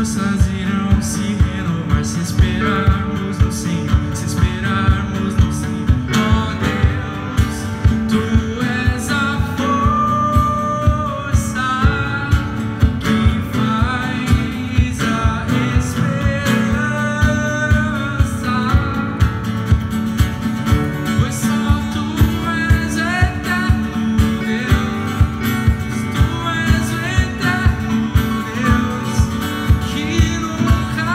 forças irão se renovar se esperarmos no Senhor, se esperarmos no Senhor. Ó Deus, Tu és a força que faz a esperança, pois só Tu és eterno Deus, Tu és o eterno Deus, que nunca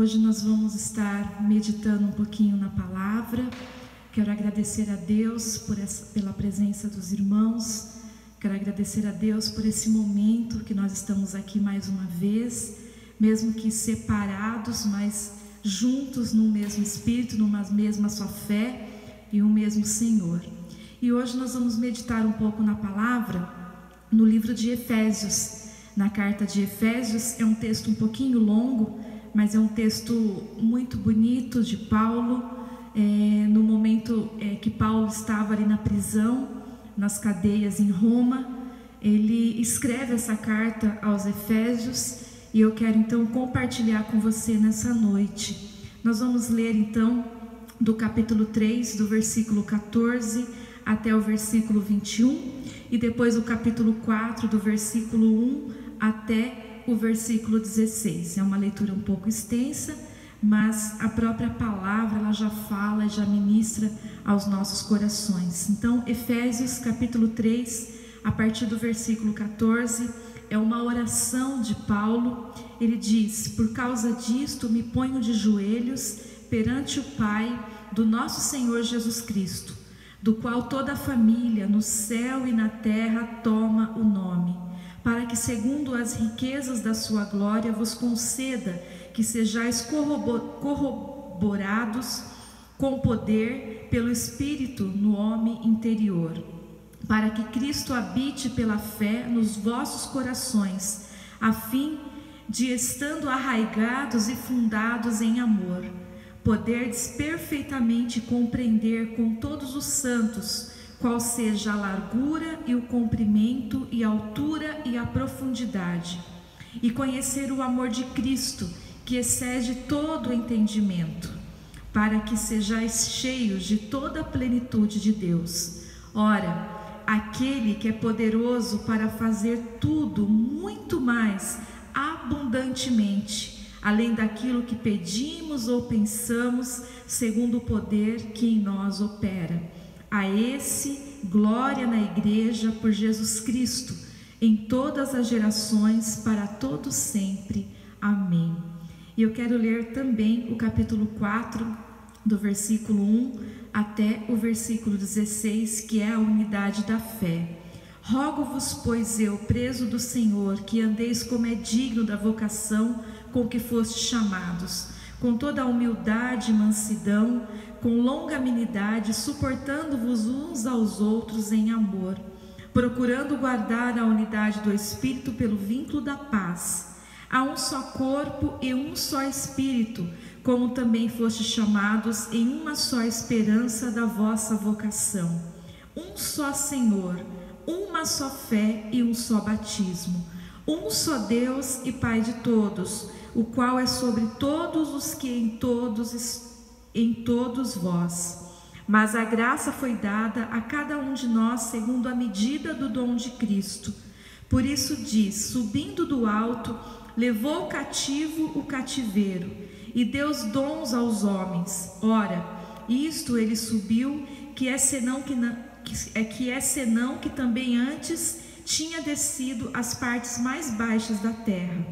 Hoje nós vamos estar meditando um pouquinho na palavra. Quero agradecer a Deus pela presença dos irmãos. Quero agradecer a Deus por esse momento que nós estamos aqui mais uma vez, mesmo que separados, mas juntos no mesmo Espírito, numa mesma só fé e um mesmo Senhor. E hoje nós vamos meditar um pouco na palavra, no livro de Efésios. Na carta de Efésios, é um texto um pouquinho longo, mas é um texto muito bonito de Paulo, no momento que Paulo estava ali na prisão, nas cadeias em Roma. Ele escreve essa carta aos Efésios e eu quero então compartilhar com você nessa noite. Nós vamos ler então do capítulo 3, do versículo 14 até o versículo 21, e depois o capítulo 4, do versículo 1 até o versículo 16. É uma leitura um pouco extensa, mas a própria palavra ela já fala e já ministra aos nossos corações. Então, Efésios capítulo 3, a partir do versículo 14, é uma oração de Paulo. Ele diz: por causa disto me ponho de joelhos perante o Pai do nosso Senhor Jesus Cristo, do qual toda a família no céu e na terra toma o nome, para que segundo as riquezas da sua glória vos conceda que sejais corroborados com poder pelo Espírito no homem interior, para que Cristo habite pela fé nos vossos corações, a fim de, estando arraigados e fundados em amor, poderdes perfeitamente compreender com todos os santos qual seja a largura e o comprimento e a altura e a profundidade, e conhecer o amor de Cristo, que excede todo o entendimento, para que sejais cheios de toda a plenitude de Deus. Ora, aquele que é poderoso para fazer tudo muito mais abundantemente, além daquilo que pedimos ou pensamos, segundo o poder que em nós opera. A esse, glória na Igreja por Jesus Cristo, em todas as gerações, para todos sempre. Amém. E eu quero ler também o capítulo 4, do versículo 1 até o versículo 16, que é a unidade da fé. Rogo-vos, pois eu, preso do Senhor, que andeis como é digno da vocação com que fostes chamados, com toda a humildade e mansidão, com longanimidade, suportando-vos uns aos outros em amor, procurando guardar a unidade do Espírito pelo vínculo da paz. Há um só corpo e um só Espírito, como também fostes chamados em uma só esperança da vossa vocação. Um só Senhor, uma só fé e um só batismo. Um só Deus e Pai de todos, o qual é sobre todos os que em todos vós. Mas a graça foi dada a cada um de nós segundo a medida do dom de Cristo. Por isso diz: subindo do alto, levou cativo o cativeiro, e deu os dons aos homens. Ora, isto ele subiu, que é senão que também antes tinha descido às partes mais baixas da terra.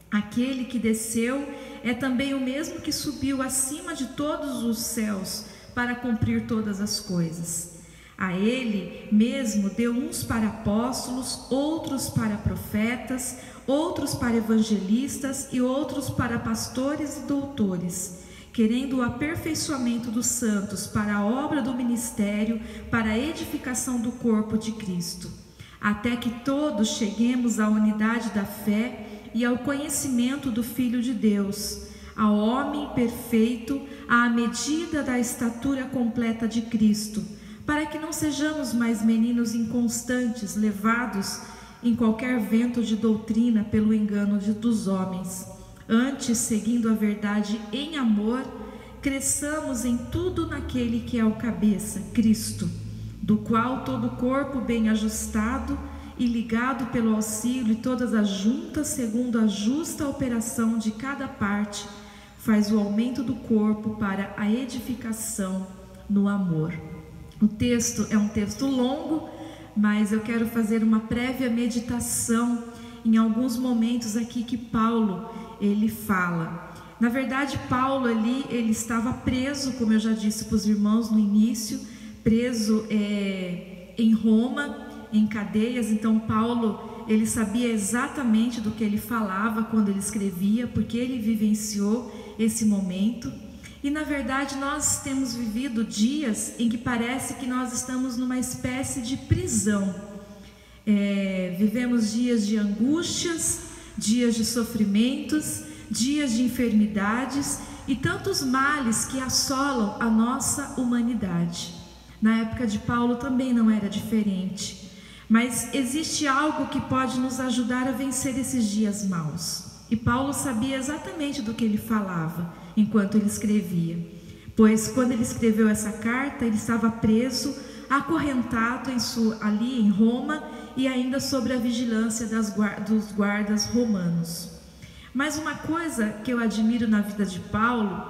Aquele que desceu é também o mesmo que subiu acima de todos os céus para cumprir todas as coisas. A ele mesmo deu uns para apóstolos, outros para profetas, outros para evangelistas e outros para pastores e doutores, querendo o aperfeiçoamento dos santos para a obra do ministério, para a edificação do corpo de Cristo, até que todos cheguemos à unidade da fé e ao conhecimento do Filho de Deus, ao homem perfeito, à medida da estatura completa de Cristo, para que não sejamos mais meninos inconstantes, levados em qualquer vento de doutrina pelo engano dos homens. Antes, seguindo a verdade em amor, cresçamos em tudo naquele que é o cabeça, Cristo, do qual todo o corpo bem ajustado e ligado pelo auxílio de todas as juntas, segundo a justa operação de cada parte, faz o aumento do corpo para a edificação no amor. O texto é um texto longo, mas eu quero fazer uma prévia meditação em alguns momentos aqui que Paulo ele fala. Na verdade, Paulo ali, ele estava preso, como eu já disse para os irmãos no início, preso em Roma, em cadeias. Então Paulo, ele sabia exatamente do que ele falava quando ele escrevia, porque ele vivenciou esse momento. E na verdade nós temos vivido dias em que parece que nós estamos numa espécie de prisão. Vivemos dias de angústias, dias de sofrimentos, dias de enfermidades e tantos males que assolam a nossa humanidade. Na época de Paulo também não era diferente, mas existe algo que pode nos ajudar a vencer esses dias maus. E Paulo sabia exatamente do que ele falava enquanto ele escrevia, pois quando ele escreveu essa carta, ele estava preso, acorrentado ali em Roma e ainda sob a vigilância dos guardas romanos. Mas uma coisa que eu admiro na vida de Paulo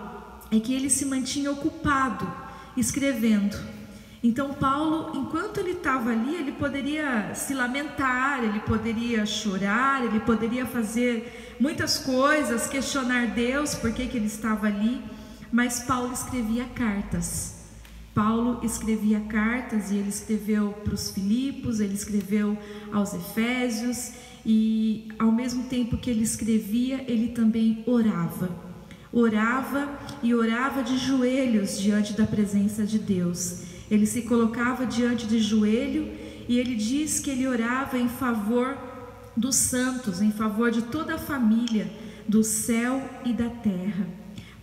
é que ele se mantinha ocupado escrevendo. Então Paulo, enquanto ele estava ali, ele poderia se lamentar, ele poderia chorar, ele poderia fazer muitas coisas, questionar Deus por que ele estava ali, mas Paulo escrevia cartas. Paulo escrevia cartas e ele escreveu para os Filipos, ele escreveu aos Efésios, e ao mesmo tempo que ele escrevia, ele também orava e orava de joelhos diante da presença de Deus. Ele se colocava diante de joelho e ele diz que ele orava em favor dos santos, em favor de toda a família do céu e da terra.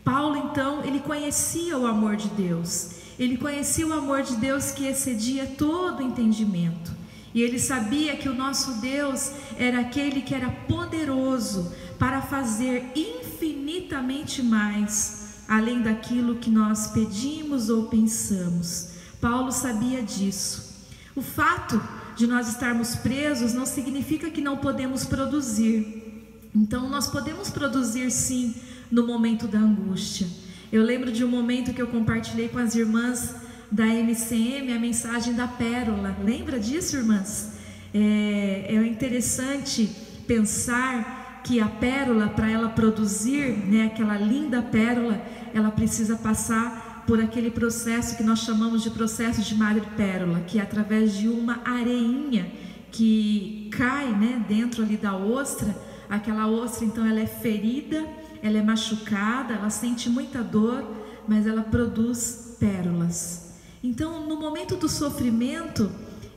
Paulo então, ele conhecia o amor de Deus, ele conhecia o amor de Deus que excedia todo entendimento. E ele sabia que o nosso Deus era aquele que era poderoso para fazer infinitamente mais, além daquilo que nós pedimos ou pensamos. Paulo sabia disso. O fato de nós estarmos presos não significa que não podemos produzir. Então nós podemos produzir sim no momento da angústia. Eu lembro de um momento que eu compartilhei com as irmãs da MCM, a mensagem da pérola. Lembra disso, irmãs? É interessante pensar que a pérola, para ela produzir, aquela linda pérola, ela precisa passar por aquele processo que nós chamamos de processo de madrepérola, que é através de uma areinha que cai dentro ali da ostra. Aquela ostra então ela é ferida, ela é machucada, ela sente muita dor, mas ela produz pérolas. Então, no momento do sofrimento,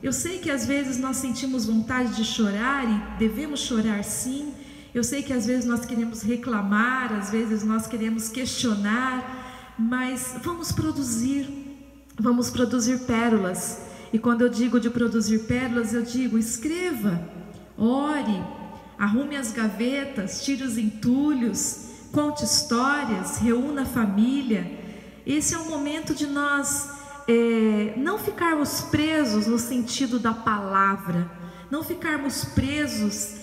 eu sei que às vezes nós sentimos vontade de chorar e devemos chorar sim. Eu sei que às vezes nós queremos reclamar, às vezes nós queremos questionar, mas vamos produzir pérolas. E quando eu digo de produzir pérolas, eu digo: escreva, ore, arrume as gavetas, tire os entulhos, conte histórias, reúna a família. Esse é o momento de nós não ficarmos presos no sentido da palavra, não ficarmos presos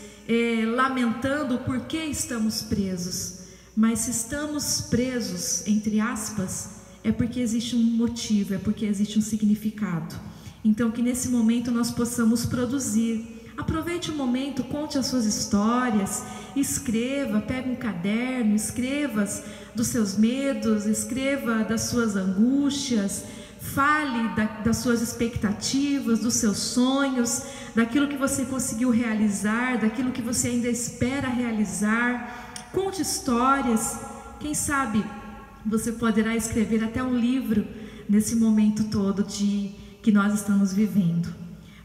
lamentando o porquê estamos presos, mas se estamos presos, entre aspas, é porque existe um motivo, é porque existe um significado. Então que nesse momento nós possamos produzir. Aproveite o momento, conte as suas histórias, escreva, pegue um caderno, escreva dos seus medos, escreva das suas angústias, fale das suas expectativas, dos seus sonhos, daquilo que você conseguiu realizar, daquilo que você ainda espera realizar. Conte histórias. Quem sabe você poderá escrever até um livro nesse momento todo que nós estamos vivendo.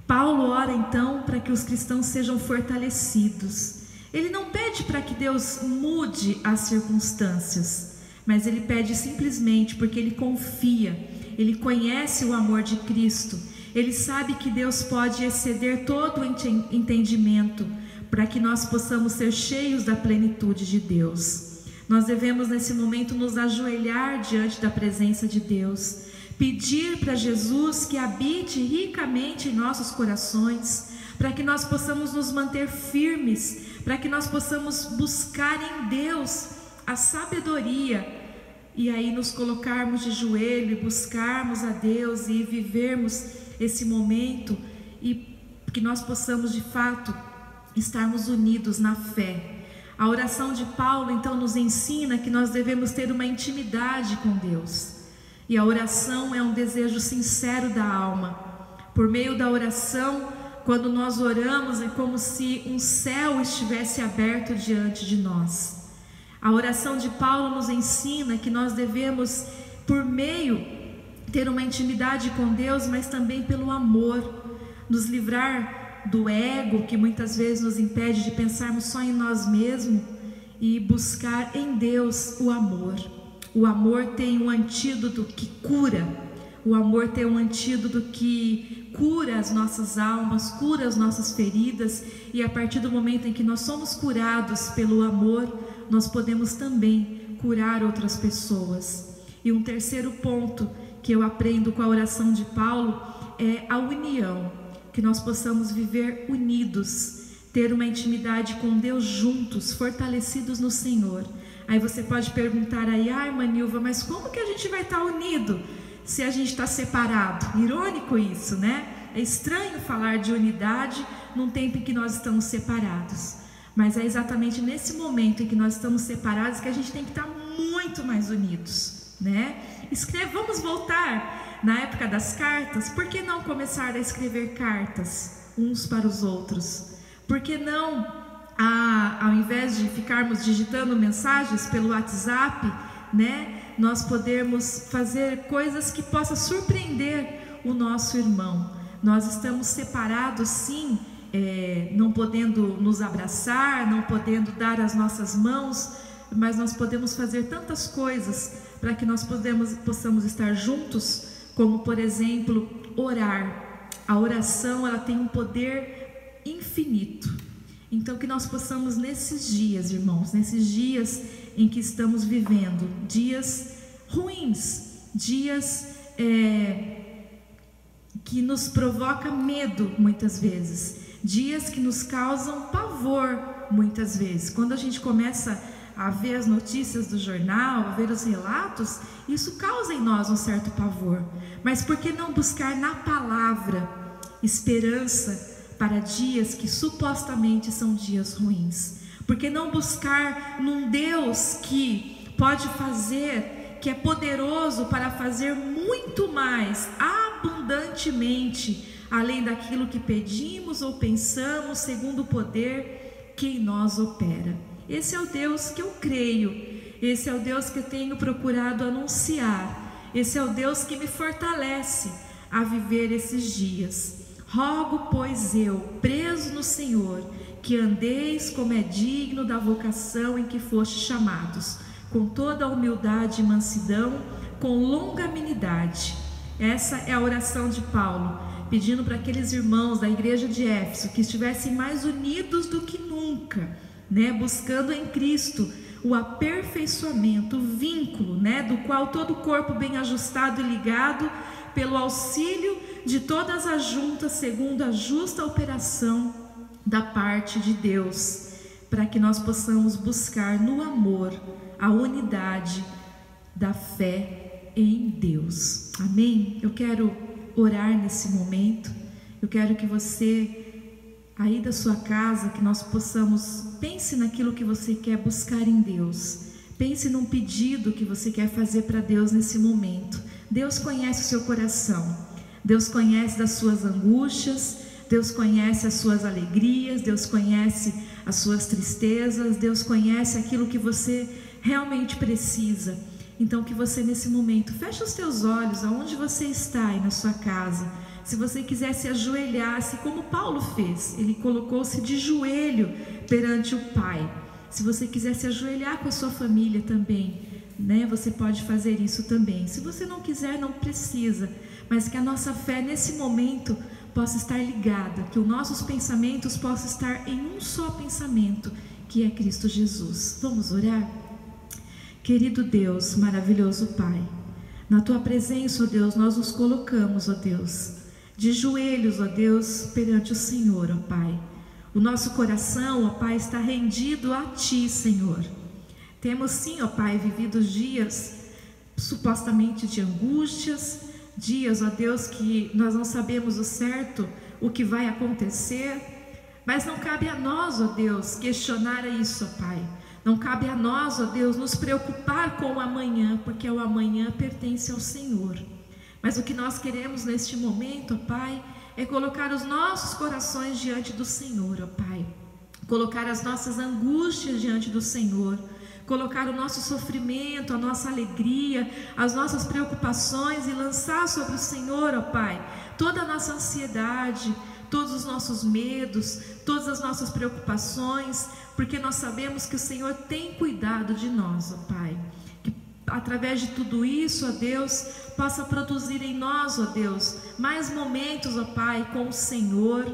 Paulo ora então para que os cristãos sejam fortalecidos. Ele não pede para que Deus mude as circunstâncias, mas ele pede simplesmente porque ele confia, ele conhece o amor de Cristo, ele sabe que Deus pode exceder todo o entendimento para que nós possamos ser cheios da plenitude de Deus. Nós devemos nesse momento nos ajoelhar diante da presença de Deus, pedir para Jesus que habite ricamente em nossos corações, para que nós possamos nos manter firmes, para que nós possamos buscar em Deus a sabedoria, e aí nos colocarmos de joelho e buscarmos a Deus e vivermos esse momento, e que nós possamos de fato estarmos unidos na fé. A oração de Paulo então nos ensina que nós devemos ter uma intimidade com Deus. E a oração é um desejo sincero da alma. Por meio da oração, quando nós oramos, é como se um céu estivesse aberto diante de nós. A oração de Paulo nos ensina que nós devemos, por meio, ter uma intimidade com Deus, mas também pelo amor, nos livrar do ego que muitas vezes nos impede de pensarmos só em nós mesmos e buscar em Deus o amor. O amor tem um antídoto que cura. O amor tem um antídoto que cura as nossas almas, cura as nossas feridas. E a partir do momento em que nós somos curados pelo amor, nós podemos também curar outras pessoas. E um terceiro ponto que eu aprendo com a oração de Paulo é a união. Que nós possamos viver unidos, ter uma intimidade com Deus juntos, fortalecidos no Senhor. Aí você pode perguntar aí, irmã Nilva, mas como que a gente vai estar unido se a gente está separado? Irônico isso, né? É estranho falar de unidade num tempo em que nós estamos separados. Mas é exatamente nesse momento em que nós estamos separados que a gente tem que estar muito mais unidos, né? Vamos voltar na época das cartas. Por que não começar a escrever cartas uns para os outros? Por que não, ao invés de ficarmos digitando mensagens pelo WhatsApp, né, nós podermos fazer coisas que possam surpreender o nosso irmão? Nós estamos separados, sim, não podendo nos abraçar, não podendo dar as nossas mãos, mas nós podemos fazer tantas coisas para que nós possamos estar juntos, como por exemplo, orar. A oração, ela tem um poder infinito. Então que nós possamos nesses dias, irmãos, nesses dias em que estamos vivendo, dias ruins, dias que nos provoca medo muitas vezes, dias que nos causam pavor muitas vezes. Quando a gente começa a ver as notícias do jornal, a ver os relatos, isso causa em nós um certo pavor. Mas por que não buscar na palavra esperança para dias que supostamente são dias ruins? Por que não buscar num Deus que pode fazer, que é poderoso para fazer muito mais, abundantemente, além daquilo que pedimos ou pensamos, segundo o poder que em nós opera? Esse é o Deus que eu creio, esse é o Deus que eu tenho procurado anunciar, esse é o Deus que me fortalece a viver esses dias. Rogo, pois eu, preso no Senhor, que andeis como é digno da vocação em que fostes chamados, com toda a humildade e mansidão, com longanimidade. Essa é a oração de Paulo, pedindo para aqueles irmãos da igreja de Éfeso que estivessem mais unidos do que nunca, né? Buscando em Cristo o aperfeiçoamento, o vínculo, né? Do qual todo o corpo bem ajustado e ligado, pelo auxílio de todas as juntas, segundo a justa operação da parte de Deus, para que nós possamos buscar no amor a unidade da fé em Deus. Amém? Eu quero orar nesse momento. Eu quero que você, aí da sua casa, que nós possamos, pense naquilo que você quer buscar em Deus. Pense num pedido que você quer fazer para Deus nesse momento. Deus conhece o seu coração. Deus conhece das suas angústias. Deus conhece as suas alegrias. Deus conhece as suas tristezas. Deus conhece aquilo que você realmente precisa. Então que você nesse momento feche os teus olhos aonde você está aí na sua casa. Se você quiser se ajoelhar, assim como Paulo fez, ele colocou-se de joelho perante o Pai. Se você quiser se ajoelhar com a sua família também, né, você pode fazer isso também. Se você não quiser, não precisa, mas que a nossa fé nesse momento possa estar ligada, que os nossos pensamentos possam estar em um só pensamento, que é Cristo Jesus. Vamos orar? Querido Deus, maravilhoso Pai, na Tua presença, ó Deus, nós nos colocamos, ó Deus, de joelhos, ó Deus, perante o Senhor, ó Pai. O nosso coração, ó Pai, está rendido a Ti, Senhor. Temos sim, ó Pai, vivido dias supostamente de angústias, dias, ó Deus, que nós não sabemos o certo, o que vai acontecer, Mas não cabe a nós, ó Deus, questionar isso, ó Pai. Não cabe a nós, ó Deus, nos preocupar com o amanhã, porque o amanhã pertence ao Senhor. Mas o que nós queremos neste momento, ó Pai, é colocar os nossos corações diante do Senhor, ó Pai. Colocar as nossas angústias diante do Senhor. Colocar o nosso sofrimento, a nossa alegria, as nossas preocupações e lançar sobre o Senhor, ó Pai, toda a nossa ansiedade, todos os nossos medos, todas as nossas preocupações, porque nós sabemos que o Senhor tem cuidado de nós, ó Pai. Que através de tudo isso, ó Deus, possa produzir em nós, ó Deus, mais momentos, ó Pai, com o Senhor.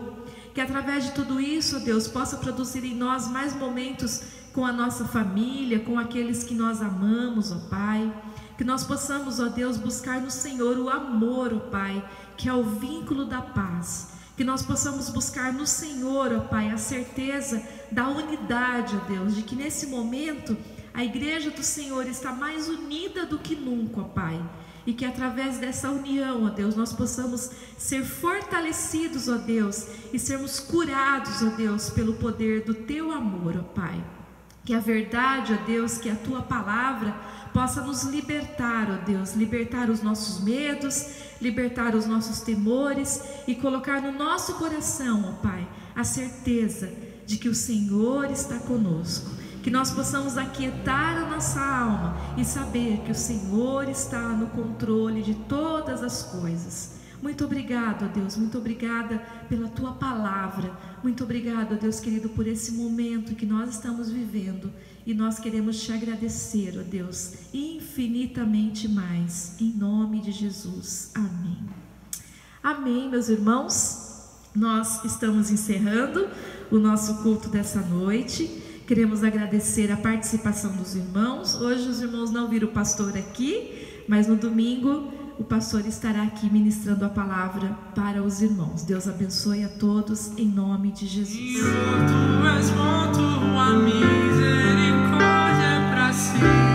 Que através de tudo isso, ó Deus, possa produzir em nós mais momentos com a nossa família, com aqueles que nós amamos, ó Pai. Que nós possamos, ó Deus, buscar no Senhor o amor, ó Pai, que é o vínculo da paz. Que nós possamos buscar no Senhor, ó Pai, a certeza da unidade, ó Deus, de que nesse momento a igreja do Senhor está mais unida do que nunca, ó Pai. E que através dessa união, ó Deus, nós possamos ser fortalecidos, ó Deus, e sermos curados, ó Deus, pelo poder do Teu amor, ó Pai. Que a verdade, ó Deus, que a Tua palavra possa nos libertar, ó Deus, libertar os nossos medos, libertar os nossos temores e colocar no nosso coração, ó Pai, a certeza de que o Senhor está conosco. Que nós possamos aquietar a nossa alma e saber que o Senhor está no controle de todas as coisas. Muito obrigado, ó Deus, muito obrigada pela Tua palavra. Muito obrigado, ó Deus querido, por esse momento que nós estamos vivendo. E nós queremos Te agradecer, ó Deus, infinitamente mais. Em nome de Jesus. Amém. Amém, meus irmãos. Nós estamos encerrando o nosso culto dessa noite. Queremos agradecer a participação dos irmãos. Hoje os irmãos não viram o pastor aqui, mas no domingo o pastor estará aqui ministrando a palavra para os irmãos. Deus abençoe a todos em nome de Jesus. Senhor, Tu és bom, Tua misericórdia é para sempre.